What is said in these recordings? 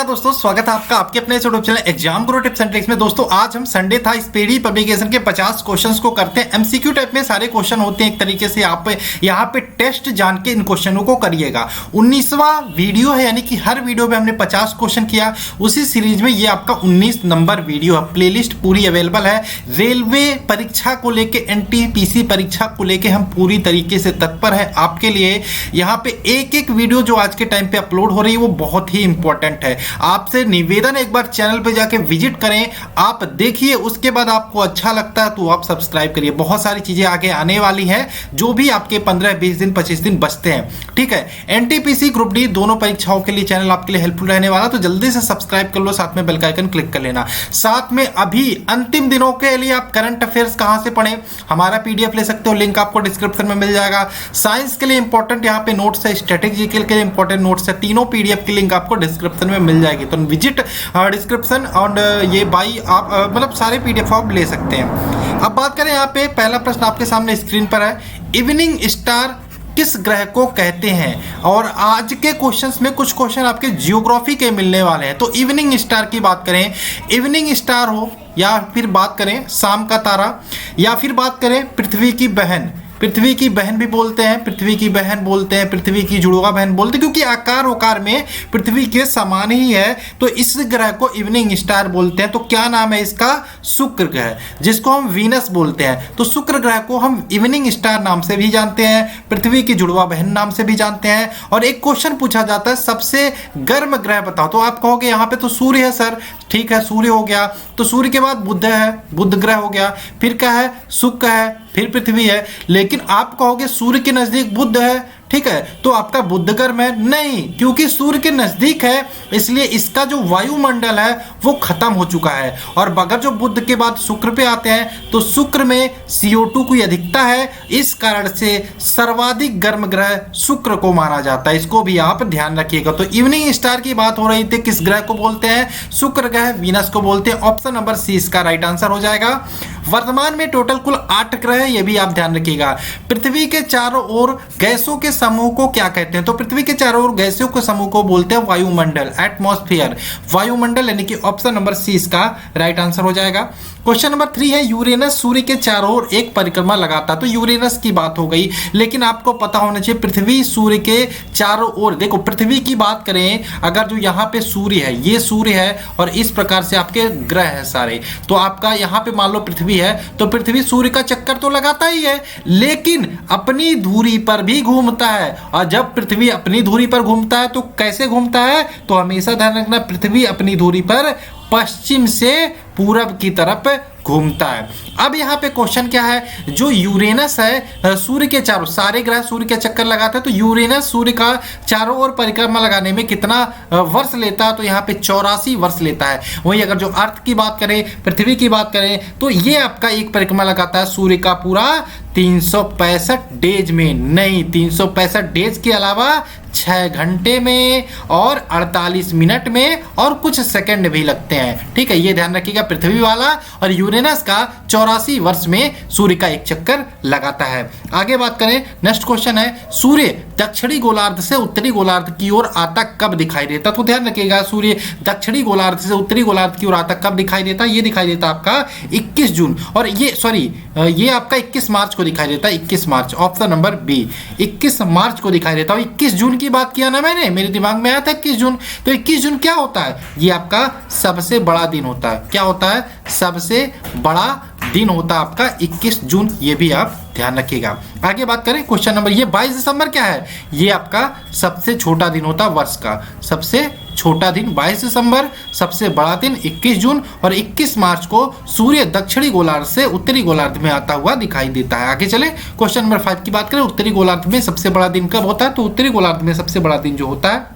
नमस्कार दोस्तों, स्वागत है आपका आपके अपने YouTube channel exam Guru tips and tricks में। दोस्तों आज हम संडे था, स्पीडी पब्लिकेशन के 50 क्वेश्चंस को करते हैं। एमसीक्यू टाइप में सारे क्वेश्चन होते हैं। एक तरीके से आप यहाँ पे टेस्ट जान के इन क्वेश्चनों को करिएगा। 19वां वीडियो है, यानी कि हर वीडियो में हमने 50 क्वेश्चन किया। उसी सीरीज में ये आपका 19 नंबर वीडियो है। प्लेलिस्ट पूरी अवेलेबल है। रेलवे परीक्षा को लेके, एनटीपीसी परीक्षा को लेके हम पूरी तरीके से तत्पर है आपके लिए। यहाँ पे एक एक वीडियो जो आज के टाइम पे अपलोड हो रही है वो बहुत ही इंपॉर्टेंट है। आपसे निवेदन, एक बार चैनल पे जाके विजिट करें, आप देखिए, उसके बाद आपको अच्छा लगता है तो आप सब्सक्राइब करिए। बहुत सारी चीजें आगे आने वाली हैं, जो भी आपके 15, 20 दिन, 25 दिन बचते हैं। ठीक है, एनटीपीसी ग्रुप डी दोनों परीक्षाओं के लिए चैनल आपके लिए हेल्पफुल रहने वाला, तो जल्दी से सब्सक्राइब कर लो, साथ में बेल का आइकन क्लिक कर लेना। साथ में अभी अंतिम दिनों के लिए आप करंट अफेयर्स कहां से पढ़ें, हमारा पीडीएफ ले सकते हो, लिंक आपको डिस्क्रिप्शन में मिल जाएगा। साइंस के लिए इंपॉर्टेंट यहाँ पे नोट्स है, स्ट्रेटेजिकल के लिए इंपॉर्टेंट नोट्स है। तीनों पीडीएफ की लिंक आपको डिस्क्रिप्शन में मिल जाएगी, तो विजिट डिस्क्रिप्शन और ये बाई आप मतलब सारे पीडीएफ आप ले सकते हैं। अब बात करें, यहाँ पे पहला प्रश्न आपके सामने स्क्रीन पर है, इवनिंग स्टार किस ग्रह को कहते हैं। और आज के क्वेश्चंस में कुछ क्वेश्चन आपके जियोग्राफी के मिलने वाले हैं। तो इवनिंग स्टार की बात करें, इवनिंग स्टार हो, या फिर बात करें शाम का तारा, या फिर बात करें पृथ्वी की बहन। पृथ्वी की बहन भी बोलते हैं, पृथ्वी की बहन बोलते हैं, पृथ्वी की जुड़वा बहन बोलते हैं, क्योंकि आकार उकार में पृथ्वी के समान ही है। तो इस ग्रह को इवनिंग स्टार बोलते हैं। तो क्या नाम है इसका? शुक्र ग्रह, जिसको हम वीनस बोलते हैं। तो शुक्र ग्रह को हम इवनिंग स्टार नाम से भी जानते हैं, पृथ्वी की जुड़वा बहन नाम से भी जानते हैं। और एक क्वेश्चन पूछा जाता है, सबसे गर्म ग्रह बताओ। तो आप कहोगे यहाँ पे तो सूर्य है सर, ठीक है, सूर्य हो गया। तो सूर्य के बाद बुध है, बुध ग्रह हो गया। फिर क्या है? शुक्र है, फिर पृथ्वी है। लेकिन आप कहोगे सूर्य के नजदीक बुध है, ठीक है, तो आपका बुध गर्म है? नहीं, क्योंकि सूर्य के नजदीक है, इसलिए इसका जो वायुमंडल है वो खत्म हो चुका है। और अगर जो बुध के बाद शुक्र पे आते हैं तो शुक्र में CO2 की अधिकता है, इस कारण से सर्वाधिक गर्म ग्रह शुक्र को माना जाता है। इसको भी आप ध्यान रखिएगा। तो इवनिंग स्टार की बात हो रही थी, किस ग्रह को बोलते हैं? शुक्र ग्रह, वीनस को बोलते हैं। ऑप्शन नंबर सी इसका राइट आंसर हो जाएगा। वर्तमान में टोटल कुल 8 ग्रह है, ये भी आप ध्यान रखिएगा। पृथ्वी के चारों ओर गैसों के समूह को क्या कहते हैं? तो पृथ्वी के चारों ओर गैसों के समूह को बोलते हैं वायुमंडल, एटमॉस्फेयर, वायुमंडल, यानी कि ऑप्शन नंबर सी इसका राइट आंसर हो जाएगा। क्वेश्चन नंबर 3 है, यूरेनस सूर्य के चारों ओर एक परिक्रमा लगाता है। तो यूरेनस की बात हो गई, लेकिन आपको पता होना चाहिए पृथ्वी सूर्य के चारों ओर, देखो पृथ्वी की बात करें, अगर जो यहाँ पे सूर्य है, ये सूर्य है, और इस प्रकार से आपके ग्रह है सारे, तो आपका यहाँ पे मान लो पृथ्वी है, तो पृथ्वी सूर्य का चक्कर तो लगाता ही है, लेकिन अपनी धुरी पर भी घूमता है। और जब पृथ्वी अपनी धुरी पर घूमता है तो कैसे घूमता है? तो हमेशा ध्यान रखना, पृथ्वी अपनी धुरी पर पश्चिम से पूरब की तरफ घूमता है। अब यहाँ पे क्वेश्चन क्या है, जो यूरेनस है सूर्य के चारों, सारे ग्रह सूर्य के चक्कर लगाते हैं, तो यूरेनस सूर्य का चारों ओर परिक्रमा लगाने में कितना वर्ष लेता है? तो यहाँ पे 84 वर्ष लेता है। वहीं अगर जो अर्थ की बात करें, पृथ्वी की बात करें, तो ये आपका एक परिक्रमा लगाता है सूर्य का पूरा 365 डेज में। नहीं, 365 डेज के अलावा 6 घंटे में और 48 मिनट में और कुछ सेकंड भी लगते हैं। ठीक है, ये ध्यान रखिएगा। पृथ्वी वाला और यूरेनस का 84 वर्ष में सूर्य का एक चक्कर लगाता है। आगे बात करें, नेक्स्ट क्वेश्चन है, सूर्य दक्षिणी गोलार्ध से उत्तरी गोलार्ध की ओर आता कब दिखाई देता? तो ध्यान रखिएगा, सूर्य दक्षिणी गोलार्ध से उत्तरी गोलार्ध की ओर आता कब दिखाई देता? ये दिखाई देता आपका 21 जून, और ये आपका 21 मार्च को दिखाई देता है। 21 मार्च, ऑप्शन नंबर बी, 21 मार्च को दिखाई देता है। 21 जून की बात किया ना मैंने, मेरे दिमाग में आया था 21 जून। तो 21 जून क्या होता है? ये आपका सबसे बड़ा दिन होता है। क्या होता है? सबसे बड़ा दिन होता है आपका 21 जून, ये भी आप ध्यान रखिएगा। आगे बात करें, क्वेश्चन नंबर, ये 22 दिसंबर क्या है? ये आपका सबसे छोटा दिन होता है वर्ष का, सबसे छोटा दिन 22 दिसंबर, सबसे बड़ा दिन 21 जून, और 21 मार्च को सूर्य दक्षिणी गोलार्ध से उत्तरी गोलार्ध में आता हुआ दिखाई देता है। आगे चले, क्वेश्चन नंबर 5 की बात करें, उत्तरी गोलार्ध में सबसे बड़ा दिन कब होता है? तो उत्तरी गोलार्ध में सबसे बड़ा दिन जो होता है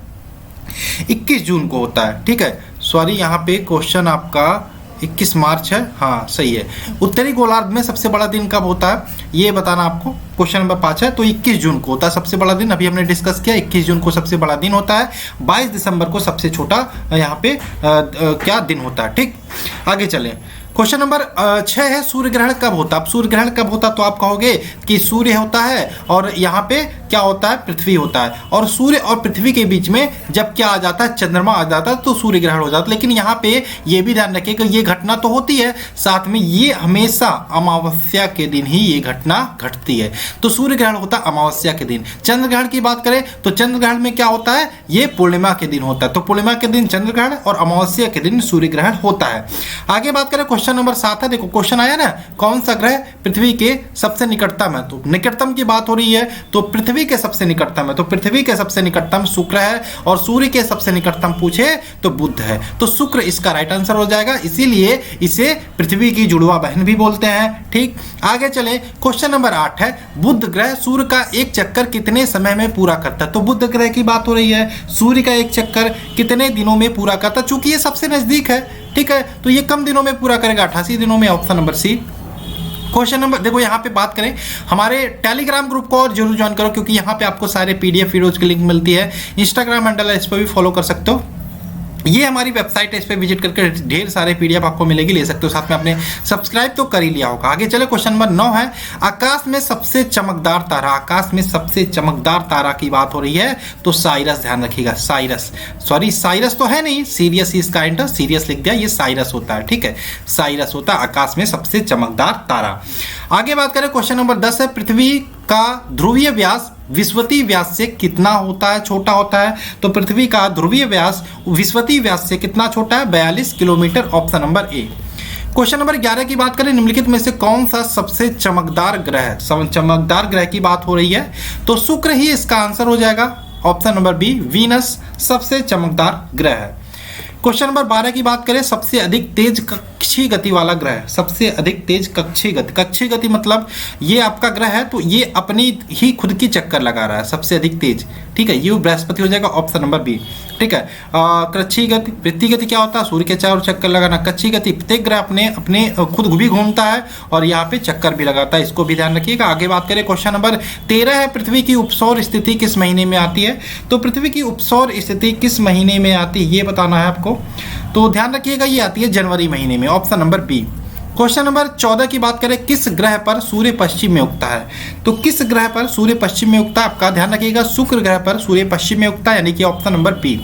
21 जून को होता है। ठीक है, सॉरी, यहाँ पे क्वेश्चन आपका 21 मार्च है, हाँ सही है। उत्तरी गोलार्ध में सबसे बड़ा दिन कब होता है ये बताना आपको। क्वेश्चन नंबर 5 है, तो 21 जून को होता है सबसे बड़ा दिन। अभी हमने डिस्कस किया, 21 जून को सबसे बड़ा दिन होता है, 22 दिसंबर को सबसे छोटा यहाँ पे क्या दिन होता है। ठीक, आगे चलें, क्वेश्चन नंबर 6 है, सूर्य ग्रहण कब होता है? अब सूर्य ग्रहण कब होता, तो आप कहोगे कि सूर्य होता है और यहाँ पे क्या होता है, पृथ्वी होता है, और सूर्य और पृथ्वी के बीच में जब क्या आ जाता है, चंद्रमा आ जाता है, तो सूर्य ग्रहण हो जाता है। लेकिन यहाँ पे ये भी ध्यान रखिए कि ये घटना तो होती है, साथ में ये हमेशा अमावस्या के दिन ही ये घटना घटती है। तो सूर्य ग्रहण होता है अमावस्या के दिन। चंद्र ग्रहण की बात करें तो चंद्र ग्रहण में क्या होता है, ये पूर्णिमा के दिन होता है। तो पूर्णिमा के दिन चंद्र ग्रहण और अमावस्या के दिन सूर्य ग्रहण होता है। आगे बात करें, क्वेश्चन नंबर 7 है। देखो क्वेश्चन आया ना, कौन सा ग्रह पृथ्वी के सबसे निकटतम है। तो निकटतम की बात हो रही है, तो पृथ्वी के सबसे निकटतम है, तो पृथ्वी के सबसे निकटतम शुक्र है, और सूर्य के सबसे निकटतम पूछे तो बुध है। तो शुक्र इसका राइट आंसर हो जाएगा, इसीलिए इसे पृथ्वी की जुड़वा बहन भी बोलते हैं। ठीक, आगे चले, क्वेश्चन नंबर 8 है, बुध ग्रह सूर्य का एक चक्कर कितने समय में पूरा करता है। तो बुध ग्रह की बात हो रही है, सूर्य का एक चक्कर कितने दिनों में पूरा करता है, चूंकि ये सबसे नजदीक है। ठीक है, तो ये कम दिनों में पूरा करेगा, 88 दिनों में, option number C. Question number, देखो यहाँ पे बात करें, हमारे टेलीग्राम ग्रुप को और जरूर ज्वाइन करो, क्योंकि यहाँ पे आपको सारे पीडीएफ वीडियोज की लिंक मिलती है। इंस्टाग्राम हैंडल है, इस पर भी फॉलो कर सकते हो। ये हमारी वेबसाइट है, इस पे विजिट करके ढेर सारे पीडीएफ आपको मिलेगी, ले सकते हो। साथ में आपने सब्सक्राइब तो कर ही लिया होगा। आगे चले, क्वेश्चन नंबर 9 है, आकाश में सबसे चमकदार तारा। आकाश में सबसे चमकदार तारा की बात हो रही है, तो साइरस, ध्यान रखिएगा, साइरस, सॉरी साइरस तो है नहीं, सीरियस इसका एंटर सीरियस लिख दिया, ये साइरस होता है। ठीक है, साइरस होता है आकाश में सबसे चमकदार तारा। आगे बात करें, क्वेश्चन नंबर 10 है, पृथ्वी का ध्रुवीय व्यास विषुवतीय व्यास से कितना होता है, छोटा होता है। तो पृथ्वी का ध्रुवीय व्यास विषुवतीय व्यास से कितना छोटा है, 42 kilometre, option number A. Question number 11 की बात करें, निम्नलिखित में से कौन सा सबसे चमकदार ग्रह है। चमकदार ग्रह की बात हो रही है, तो शुक्र ही इसका आंसर हो जाएगा, ऑप्शन नंबर बी, वीनस सबसे चमकदार ग्रह है। क्वेश्चन नंबर 12 की बात करें, सबसे अधिक तेज कक्षीय गति वाला ग्रह, सबसे अधिक तेज कक्षीय गति, कक्षीय गति मतलब ये आपका ग्रह है, तो ये अपनी ही खुद की चक्कर लगा रहा है, सबसे अधिक तेज। ठीक है, ये बृहस्पति हो जाएगा, ऑप्शन नंबर बी। ठीक है, कक्षीय गति, वृत्तीय गति क्या होता है, सूर्य के चारों चक्कर लगाना। कक्षीय गति, प्रत्येक ग्रह अपने अपने खुद भी घूमता है और यहाँ पे चक्कर भी लगाता है, इसको भी ध्यान रखिएगा। आगे बात करें, क्वेश्चन नंबर 13 है, पृथ्वी की उपसौर स्थिति किस महीने में आती है। तो पृथ्वी की उपसौर स्थिति किस महीने में आती है, ये बताना है आपको, तो ध्यान रखिएगा, ये आती है जनवरी महीने में, option number B. Question number 14 की बात करें, किस ग्रह पर सूर्य पश्चिम में उगता है। तो किस ग्रह पर सूर्य पश्चिम में उगता है, आपका ध्यान रखिएगा, शुक्र ग्रह पर सूर्य पश्चिम में उगता है, यानी कि option number B.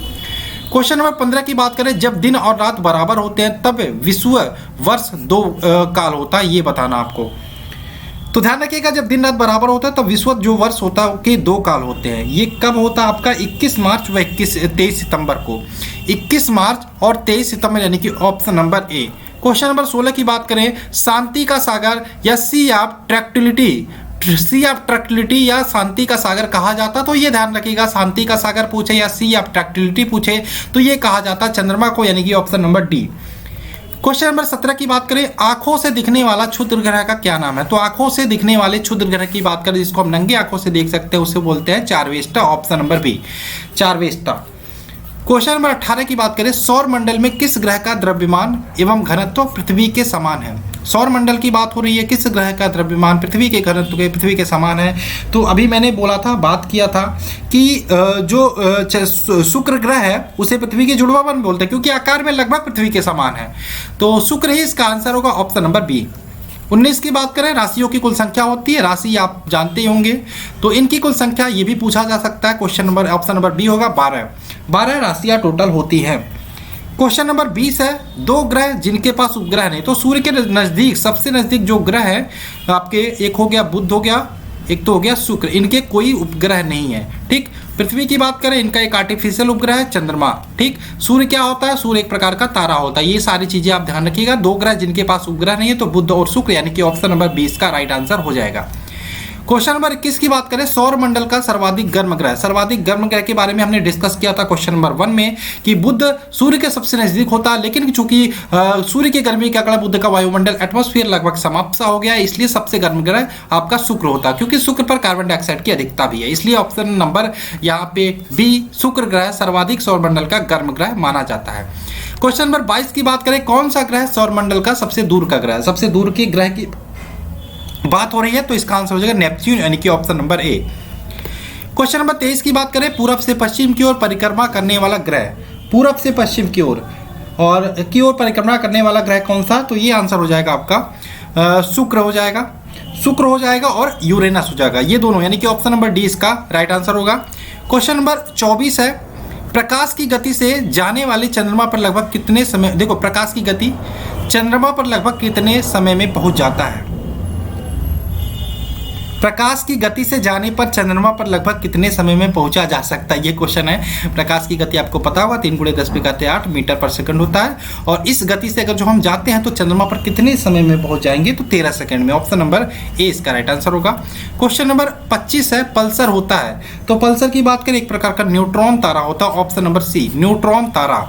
Question number 15 की बात करें, जब दिन और रात बराबर होते हैं तब विश्व वर्ष 2 काल होता है, ये बताना आपको। तो ध्यान रखिएगा, जब दिन रात बराबर होता है तो विश्व जो वर्ष होता है के 2 काल होते हैं। ये कब होता है आपका, 21 मार्च व 23 सितंबर को, 21 मार्च और 23 सितंबर, यानी कि option number A. Question number 16 की बात करें, शांति का सागर या सी ऑफ ट्रैक्टिलिटी या शांति का सागर कहा जाता, तो ये ध्यान रखिएगा, शांति का सागर पूछे या सी ऑफ ट्रैक्टिलिटी पूछे तो ये कहा जाता है चंद्रमा को, यानी कि option number D. Question number 17 की बात करें, आंखों से दिखने वाला क्षुद्र ग्रह का क्या नाम है। तो आंखों से दिखने वाले क्षुद्र ग्रह की बात करें, जिसको हम नंगे आंखों से देख सकते हैं, उसे बोलते हैं चारवेष्टा, ऑप्शन नंबर बी, चारवेष्टा। क्वेश्चन नंबर 18 की बात करें, सौर मंडल में किस ग्रह का द्रव्यमान एवं घनत्व पृथ्वी के समान है। सौर मंडल की बात हो रही है, किस ग्रह का द्रव्यमान पृथ्वी के घनत्व के पृथ्वी के समान है। तो अभी मैंने बोला था, बात किया था कि जो शुक्र ग्रह है उसे पृथ्वी के जुड़वा बहन बोलते हैं, क्योंकि आकार में लगभग पृथ्वी के समान है। तो शुक्र ही इसका आंसर होगा, ऑप्शन नंबर बी। 19 की बात करें, राशियों की कुल संख्या होती है, राशि आप जानते ही होंगे, तो इनकी कुल संख्या ये भी पूछा जा सकता है। Question number, option number B होगा, 12 राशियां टोटल होती हैं। क्वेश्चन नंबर 20 है, 2 ग्रह जिनके पास उपग्रह नहीं। तो सूर्य के नजदीक, सबसे नजदीक जो ग्रह है आपके, एक हो गया बुध हो गया, एक तो हो गया शुक्र, इनके कोई उपग्रह नहीं है। ठीक, पृथ्वी की बात करें, इनका एक आर्टिफिशियल उपग्रह है चंद्रमा। ठीक, सूर्य क्या होता है, सूर्य एक प्रकार का तारा होता है। ये सारी चीजें आप ध्यान रखिएगा। 2 ग्रह जिनके पास उपग्रह नहीं है, तो बुध और शुक्र, यानी कि ऑप्शन नंबर 20 का राइट आंसर हो जाएगा। क्वेश्चन नंबर 21 की बात करें, सौर मंडल का सर्वाधिक गर्म ग्रह। सर्वाधिक गर्म ग्रह के बारे में हमने डिस्कस किया था क्वेश्चन नंबर 1 में, कि बुध सूर्य के सबसे नजदीक होता है, लेकिन चूंकि सूर्य की गर्मी के कारण बुध का वायुमंडल एटमॉस्फेयर लगभग समाप्त सा हो गया है, इसलिए सबसे गर्म ग्रह आपका शुक्र होता है, क्योंकि शुक्र पर कार्बन डाइऑक्साइड की अधिकता भी है। इसलिए ऑप्शन नंबर यहाँ पे बी, शुक्र ग्रह सर्वाधिक सौरमंडल का गर्म ग्रह माना जाता है। क्वेश्चन नंबर 22 की बात करें, कौन सा ग्रह सौरमंडल का सबसे दूर का ग्रह, सबसे दूर के ग्रह की बात हो रही है, तो इसका आंसर हो जाएगा नेपच्यून, यानी कि option number A. Question number 23 की बात करें, पूरब से पश्चिम की ओर परिक्रमा करने वाला ग्रह, पूरब से पश्चिम की ओर परिक्रमा करने वाला ग्रह कौन सा, तो ये आंसर हो जाएगा आपका शुक्र हो जाएगा। शुक्र हो जाएगा और यूरेनस हो जाएगा, ये दोनों, यानी कि ऑप्शन नंबर डी इसका राइट आंसर होगा। क्वेश्चन नंबर 24 है, प्रकाश की गति से जाने वाले चंद्रमा पर लगभग कितने समय, देखो प्रकाश की गति चंद्रमा पर लगभग कितने समय में पहुंच जाता है? प्रकाश की गति से जाने पर चंद्रमा पर लगभग कितने समय में पहुंचा जा सकता है, ये क्वेश्चन है। प्रकाश की गति आपको पता होगा 3 × 10⁸ मीटर पर सेकंड होता है, और इस गति से अगर जो हम जाते हैं तो चंद्रमा पर कितने समय में पहुंच जाएंगे? तो 13 सेकंड में। ऑप्शन नंबर ए इसका राइट आंसर होगा। क्वेश्चन नंबर 25 है, पल्सर होता है, तो पल्सर की बात करें एक प्रकार का न्यूट्रॉन तारा होता है, ऑप्शन नंबर सी न्यूट्रॉन तारा।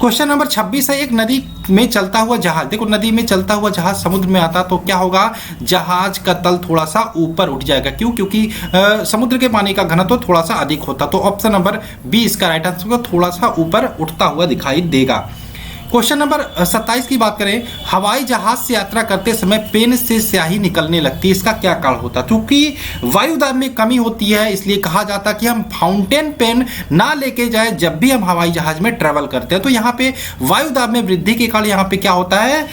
क्वेश्चन नंबर 26 है, एक नदी में चलता हुआ जहाज, देखो नदी में चलता हुआ जहाज समुद्र में आता तो क्या होगा? जहाज का तल थोड़ा सा ऊपर उठ जाएगा। क्यों? क्योंकि समुद्र के पानी का घनत्व तो थोड़ा सा अधिक होता, तो ऑप्शन नंबर बी इसका राइट आंसर होगा, थोड़ा सा ऊपर उठता हुआ दिखाई देगा। क्वेश्चन नंबर 27 की बात करें, हवाई जहाज से यात्रा करते समय पेन से स्याही निकलने लगती है, इसका क्या कारण होता है? क्योंकि वायुदाब में कमी होती है, इसलिए कहा जाता है कि हम फाउंटेन पेन ना लेके जाए जब भी हम हवाई जहाज में ट्रेवल करते हैं। तो यहाँ पे वायुदाब में वृद्धि के कारण यहाँ पे क्या होता है,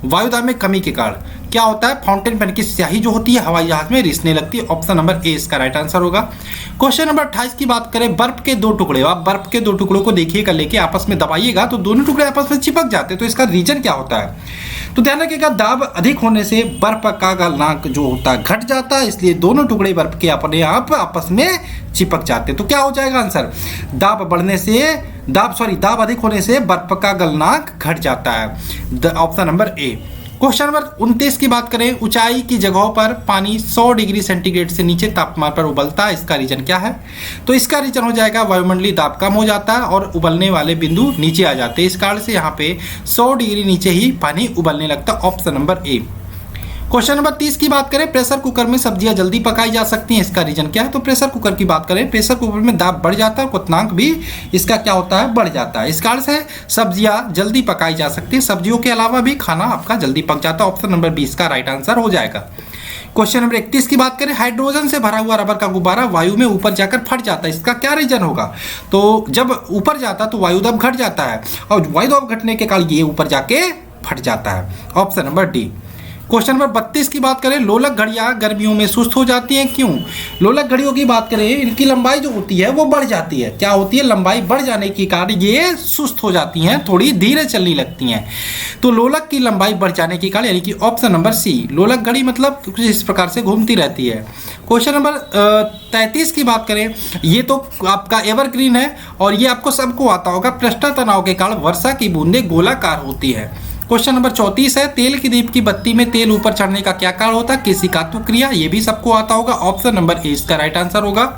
वायुदाब में कमी के कारण क्या होता है? फाउंटेन पेन की स्याही जो होती है हवाई जहाज में रिसने लगती है। ऑप्शन नंबर ए इसका राइट आंसर होगा। क्वेश्चन नंबर 28 की बात करें, बर्फ के 2 टुकड़े, आप बर्फ के 2 टुकड़ों को देखिएगा, लेके आपस में दबाइएगा तो दोनों टुकड़े आपस में चिपक जाते हैं, तो इसका रीजन क्या होता है? तो ध्यान रखिएगा, दाब अधिक होने से बर्फ का गलनांक जो होता है घट जाता है, इसलिए दोनों टुकड़े बर्फ के अपने आप आपस में चिपक जाते हैं। तो क्या हो जाएगा आंसर? दाब अधिक होने से बर्फ का गलनांक घट जाता है। Option number A. Question number 29 की बात करें, ऊंचाई की जगहों पर पानी 100 डिग्री सेंटीग्रेड से नीचे तापमान पर उबलता है, इसका रीजन क्या है? तो इसका रीजन हो जाएगा वायुमंडलीय दाब कम हो जाता है और उबलने वाले बिंदु नीचे आ जाते हैं, इस कारण से यहाँ पे 100 डिग्री नीचे ही पानी उबलने लगता है। Option number A. Question number 30 की बात करें, प्रेशर कुकर में सब्जियां जल्दी पकाई जा सकती हैं, इसका रीजन क्या है? तो प्रेशर कुकर की बात करें, प्रेशर कुकर में दाब बढ़ जाता है, क्वथनांक भी इसका क्या होता है? बढ़ जाता है, इस कारण से सब्जियां जल्दी पकाई जा सकती है। सब्जियों के अलावा भी खाना आपका जल्दी पक जाता है। ऑप्शन नंबर 20 का राइट आंसर हो जाएगा। क्वेश्चन नंबर 31 की बात करें, हाइड्रोजन से भरा हुआ रबर का गुब्बारा वायु में ऊपर जाकर फट जाता है, इसका क्या रीजन होगा? तो जब ऊपर जाता तो वायुदाब घट जाता है, और वायुदाब घटने के कारण ये ऊपर जाके फट जाता है। Option number D. Question number 32 की बात करें, लोलक घड़ियां गर्मियों में सुस्त हो जाती हैं, क्यों? लोलक घड़ियों की बात करें, इनकी लंबाई जो होती है वो बढ़ जाती है। क्या होती है? लंबाई बढ़ जाने के कारण ये सुस्त हो जाती हैं, थोड़ी धीरे चलने लगती हैं। तो लोलक की लंबाई बढ़ जाने के कारण, यानी कि ऑप्शन नंबर सी, लोलक घड़ी मतलब कुछ इस प्रकार से घूमती रहती है। क्वेश्चन नंबर 33 की बात करें, ये तो आपका एवरग्रीन है और ये आपको सबको आता होगा, पृष्ठ तनाव के कारण वर्षा की बूंदें गोलाकार होती है। क्वेश्चन नंबर 34 है, तेल की दीप की बत्ती में तेल ऊपर चढ़ने का क्या कारण होता है? केशिकात्मक क्रिया, ये भी सबको आता होगा। ऑप्शन नंबर ए इसका राइट आंसर होगा।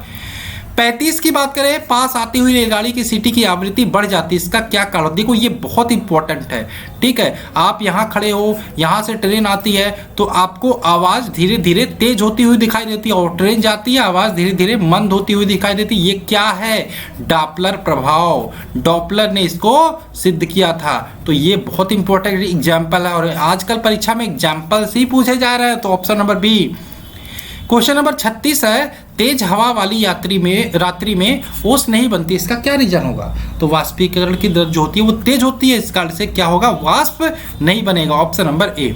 35 की बात करें, पास आती हुई रेलगाड़ी की सीटी की आवृत्ति बढ़ जाती है, इसका क्या कारण? देखो ये बहुत इंपॉर्टेंट है, ठीक है। आप यहाँ खड़े हो, यहाँ से ट्रेन आती है तो आपको आवाज़ धीरे धीरे तेज होती हुई दिखाई देती है, और ट्रेन जाती है आवाज़ धीरे धीरे मंद होती हुई दिखाई देती है। ये क्या है? डॉपलर प्रभाव। डॉपलर ने इसको सिद्ध किया था, तो ये बहुत इंपॉर्टेंट एग्जाम्पल है, और आजकल परीक्षा में एग्जाम्पल्स ही पूछे जा रहे हैं। तो option number B. Question number 36 है, तेज हवा वाली रात्रि में ओस नहीं बनती, इसका क्या रीजन होगा? तो वाष्पीकरण की दर जो होती है वो तेज होती है, इस कारण से क्या होगा? वाष्प नहीं बनेगा। Option number A.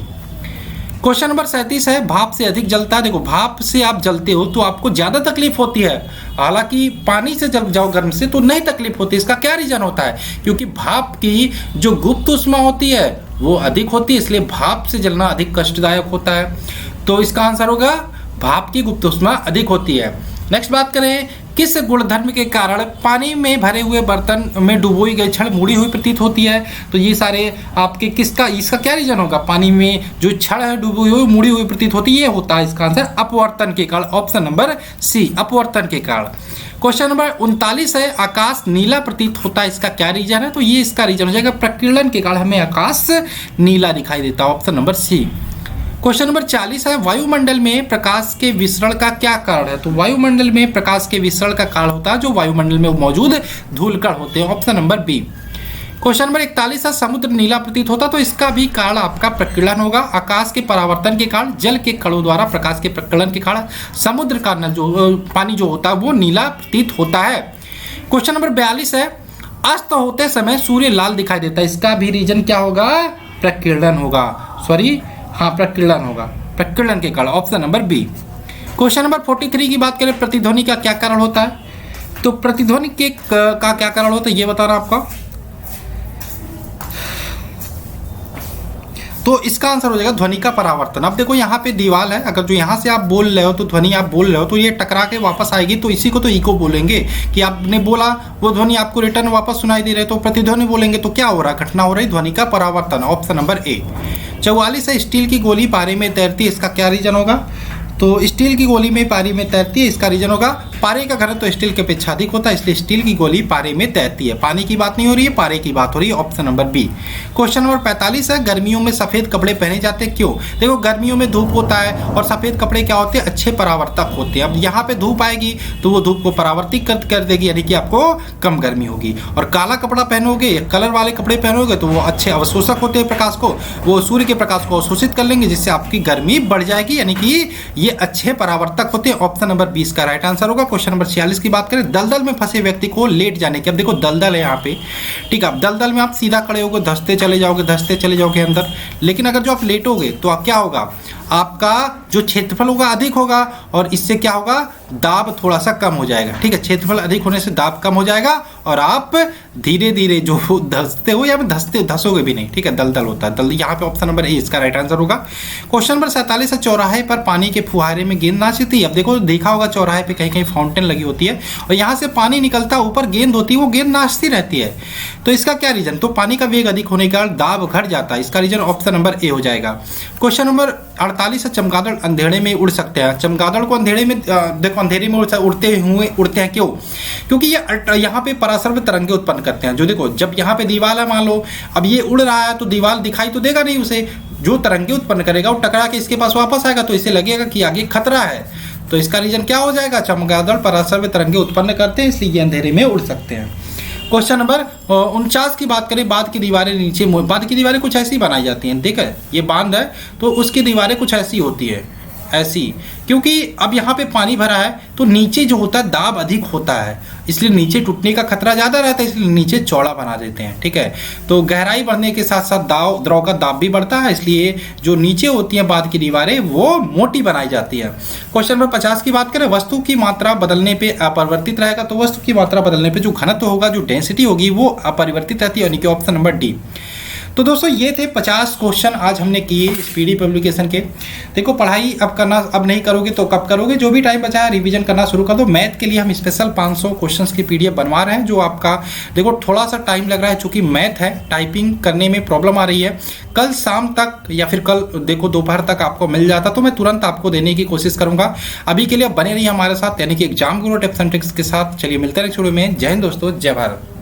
Question number 37 है, भाप से अधिक जलता है। देखो भाप से आप जलते हो तो आपको ज्यादा तकलीफ होती है, हालांकि पानी से जल जाओ गर्म से तो नहीं तकलीफ होती। इसका क्या रीजन होता है? क्योंकि भाप की जो गुप्त ऊष्मा होती है वो अधिक होती है, इसलिए भाप से जलना अधिक कष्टदायक होता है। तो इसका आंसर होगा भाप की गुप्त ऊष्मा अधिक होती है। नेक्स्ट बात करें, किस गुणधर्म के कारण पानी में भरे हुए बर्तन में डुबोई गई छड़ मुड़ी हुई प्रतीत होती है? तो ये सारे आपके इसका क्या रीजन होगा? पानी में जो छड़ है डुबोई हुई मुड़ी हुई प्रतीत होती है, ये होता है इसका आंसर अपवर्तन के कारण। ऑप्शन नंबर सी, अपवर्तन के कारण। क्वेश्चन नंबर 39 है, आकाश नीला प्रतीत होता है, इसका क्या रीजन है? तो ये इसका रीजन हो जाएगा प्रकीर्णन के कारण हमें आकाश नीला दिखाई देता है। Option number C. Question number 40 है, वायुमंडल में प्रकाश के विसरण का क्या कारण है? तो वायुमंडल में प्रकाश के विसरण का कारण होता है जो वायुमंडल में मौजूद धूलकण होते हैं। Option number B. Question number 41 है, समुद्र नीला प्रतीत होता, तो इसका भी कारण आपका प्रकीर्णन होगा। आकाश के परावर्तन के कारण, जल के कणों द्वारा प्रकाश के प्रकीर्णन के कारण समुद्र का पानी जो होता है वो नीला प्रतीत होता है। क्वेश्चन नंबर 42 है, अस्त होते समय सूर्य लाल दिखाई देता है, इसका भी रीजन क्या होगा? प्रकीर्णन होगा। हाँ, प्रकीर्णन होगा, प्रकीर्णन के कारण, option number B. Question number 43 की बात करें, प्रतिध्वनि का क्या कारण होता है? तो प्रतिध्वनि के का क्या कारण होता है ये बताना आपका। तो इसका आंसर हो जाएगा ध्वनि का परावर्तन। अब देखो यहाँ पे दीवार है, अगर जो यहाँ से आप बोल रहे हो तो ध्वनि आप बोल रहे हो तो ये टकरा के वापस आएगी, तो इसी को तो इको बोलेंगे कि आपने बोला वो ध्वनि आपको रिटर्न वापस सुनाई दे रहे, तो प्रतिध्वनि बोलेंगे। तो क्या हो रहा है, घटना हो रही ध्वनि का परावर्तन, ऑप्शन नंबर ए। 44 है, स्टील की गोली पारे में तैरती है, इसका क्या रीजन होगा? तो स्टील की गोली में पारे में तैरती है, इसका रीजन होगा पारे का घनत्व तो स्टील के अपेक्षा अधिक होता है, इसलिए स्टील की गोली पारे में तैरती है। पानी की बात नहीं हो रही है, पारे की बात हो रही है, option number B. Question number 45 है, गर्मियों में सफेद कपड़े पहने जाते हैं, क्यों? देखो गर्मियों में धूप होता है और सफेद कपड़े क्या होते हैं, अच्छे परावर्तक होते हैं। अब यहाँ पे धूप आएगी तो वो धूप को परावर्तित कर देगी, यानी कि आपको कम गर्मी होगी। और काला कपड़ा पहनोगे, कलर वाले कपड़े पहनोगे तो वो अच्छे अवशोषक होते हैं प्रकाश को, वो सूर्य के प्रकाश को अवशोषित कर लेंगे, जिससे आपकी गर्मी बढ़ जाएगी, यानी कि ये अच्छे परावर्तक होते हैं। ऑप्शन नंबर 20 का राइट आंसर होगा। क्वेश्चन नंबर 46 की बात करें, दलदल में फंसे व्यक्ति को लेट जाने की, अब देखो दलदल है यहाँ पे, ठीक है, अब दलदल में आप सीधा खड़े होगे, धंसते चले जाओगे अंदर, लेकिन अगर जो आप लेटोगे तो आप क्या होगा, आपका जो क्षेत्रफल होगा अधिक होगा और इससे क्या होगा, दाब थोड़ा सा कम हो जाएगा, ठीक है, क्षेत्रफल अधिक होने से दाब कम हो जाएगा और आप धीरे धीरे जो धंसते हो या धंसोगे भी नहीं, ठीक है, दलदल होता है दल, यहाँ पे ऑप्शन नंबर ए इसका राइट आंसर होगा। क्वेश्चन नंबर 47 है, चौराहे पर पानी के फुहारे में गेंद नाचती है। अब देखो देखा होगा चौराहे पे कहीं कहीं फाउंटेन लगी होती है और यहाँ से पानी निकलता है, ऊपर गेंद होती है, वो गेंद नाचती रहती है, तो इसका क्या रीजन? तो पानी का वेग अधिक होने के कारण दाब घट जाता है, इसका रीजन ऑप्शन नंबर ए हो जाएगा। क्वेश्चन नंबर 48 है, चमगादड़ अंधेरे में उड़ सकते हैं। चमगादड़ को अंधेरे में देखो अंधेरे में उड़ते हैं, क्यों? क्योंकि ये यहाँ पे परासर्व तरंगे उत्पन्न करते हैं। जो देखो जब यहाँ पे दीवार है, मान लो अब ये उड़ रहा है तो दीवार दिखाई तो देगा नहीं उसे, जो तरंगे उत्पन्न करेगा वो टकरा के इसके पास वापस आएगा, तो इसे लगेगा कि आगे खतरा है, तो इसका रीजन क्या हो जाएगा, चमगादड़ परासर्व तरंगे उत्पन्न करते हैं, इसलिए ये अंधेरे में उड़ सकते हैं। क्वेश्चन नंबर 49 की बात करें, बांध की दीवारें नीचे, बांध की दीवारें कुछ ऐसी बनाई जाती हैं, ठीक है, ये बांध है तो उसकी दीवारें कुछ ऐसी होती है, ऐसी, क्योंकि अब यहाँ पे पानी भरा है तो नीचे जो होता है दाब अधिक होता है, इसलिए नीचे टूटने का खतरा ज़्यादा रहता है, इसलिए नीचे चौड़ा बना देते हैं, ठीक है। तो गहराई बढ़ने के साथ साथ द्रव का दाब भी बढ़ता है, इसलिए जो नीचे होती हैं बांध की दीवारें वो मोटी बनाई जाती है। क्वेश्चन नंबर 50 की बात करें, वस्तु की मात्रा बदलने पे अपरिवर्तित रहेगा। तो वस्तु की मात्रा बदलने पे जो घनत्व होगा, जो डेंसिटी होगी वो अपरिवर्तित रहती है, यानी कि ऑप्शन नंबर डी। तो दोस्तों ये थे 50 क्वेश्चन आज हमने किए स्पीडी पब्लिकेशन के। देखो पढ़ाई अब करना, अब नहीं करोगे तो कब करोगे, जो भी टाइम बचा है रिवीजन करना शुरू कर दो। मैथ के लिए हम स्पेशल 500 क्वेश्चंस की पीडीएफ बनवा रहे हैं, जो आपका देखो थोड़ा सा टाइम लग रहा है, चूंकि मैथ है, टाइपिंग करने में प्रॉब्लम आ रही है। कल शाम तक या फिर कल देखो दोपहर तक आपको मिल जाता तो मैं तुरंत आपको देने की कोशिश करूंगा। अभी के लिए बने रहिए हमारे साथ, यानी कि exam Guru tips and tricks के साथ। चलिए मिलते हैं नेक्स्ट वीडियो में। जय हिंद दोस्तों, जय भारत।